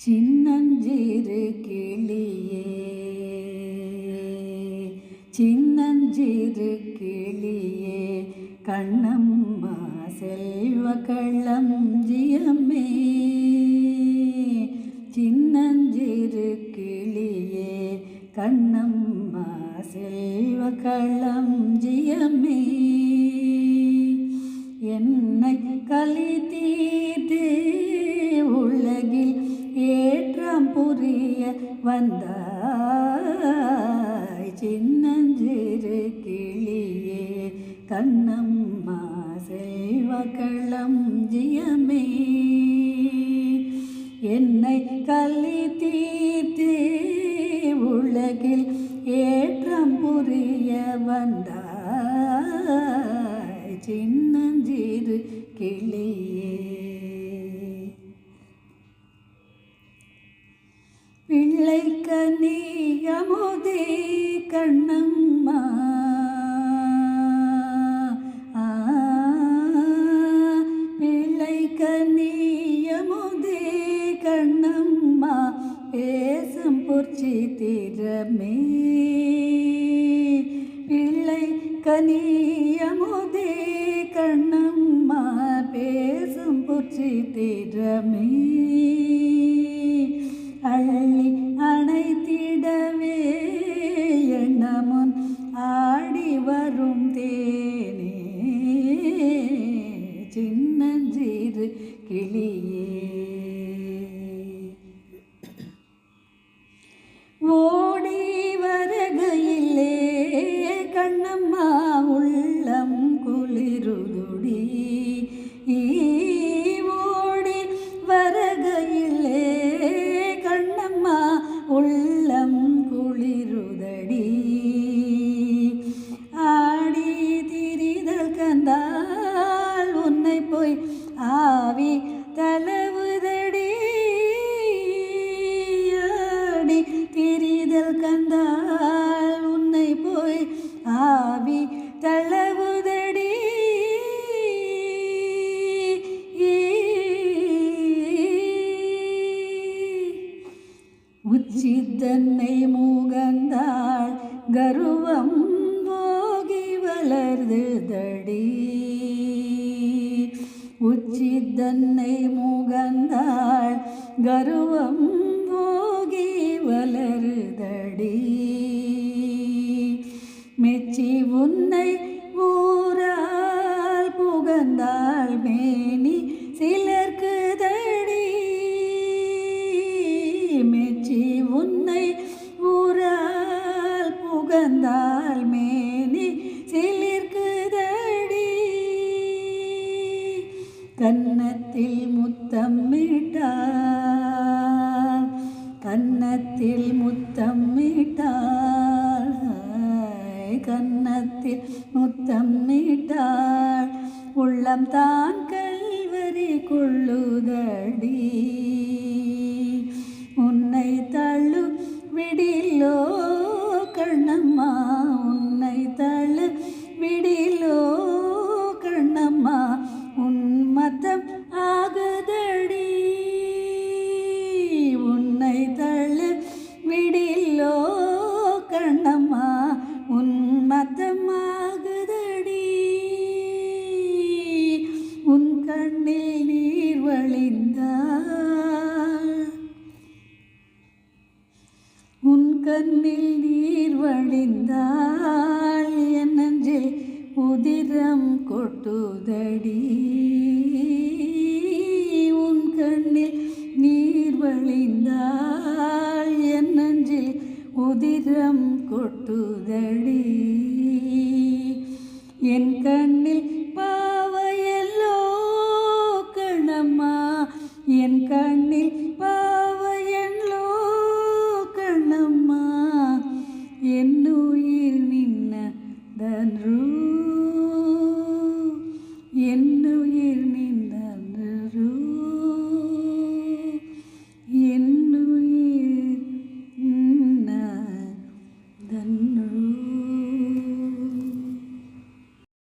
சின்னஞ்சிறு கிளியே சின்னஞ்சிறு கிளியே கண்ணம்மா செல்வ களஞ்சியமே சின்னஞ்சிறு கிளியே கண்ணம்மா செல்வ களஞ்சியமே என்னை களி தீர்த்தே உலகில் ஏற்றம் புரிய வந்தாய் சின்னஞ்சிறு கிளியே கண்ணம்மா செல்வ களஞ்சியமே என்னை களி தீர்த்தே உலகில் ஏற்றம் புரிய வந்தாய் சின்னஞ்சிறு கிளியே பிள்ளைக்கனி அமுதே கண்ணம்மா பிள்ளைக்கனி அமுதே கண்ணம்மா பேசும் பொற்சித்திரமே பிள்ளைக்கனி அமுதே கண்ணம்மா பேசும் பொற்சித்திரமே அள்ளி அணைத்திடவே எண்ணமுன் ஆடி வரும் தேனே சின்னஞ்சிறு கிளியே ஓடி வருகையிலே கண்ணம்மா உள்ளம் குளிருதுடி ஓடி வருகையிலே கண்ணம்மா உள்ளம் குளிருதடி ஆடி திரிதல் கந்தால் உன்னை போய் ஆவி தளவுதடி ஆடி திரிதல் கந்தால் உன்னை போய் ஆவி தளவுதடி உச்சிதன்னை முகந்தாள் கருவம் போகி வளர்ந்தடி உச்சிதன்னை முகந்தாள் கருவம் போகி வளர்ந்தடி மெச்சி உன்னை ஊரால் புகந்தாள் மேனி சிலர்க்குதடி மெச்சி உன்னை ஊரால் புகந்தாள் மேனி சிலிர்க்குதடி கன்னத்தில் முத்தமிட்டாள் கன்னத்தில் முத்தமிட்டாள் கன்னத்தில் முத்தமிட்டாள் உள்ளம் தான் கல்வரி கொள்ளுதடி உன்னை தள்ளு விடிலோ கண்ணம்மா உன்னை தள்ளு விடிலோ கண்ணம்மா உன்மத்தம் ஆகுதடி உன்னை தள்ளு விடிலோ கண்ணம்மா உன்மத்தம் ஆகுதடி உன் கண்ணில் நீர் வழிந்தாள் உன் கண்ணில் நீர் வழிந்தாள் என் நெஞ்சில் உதிரம் கொட்டுதடி உன் கண்ணில் நீர் வழிந்தாள் என் நெஞ்சில் உதிரம் கொட்டுதடி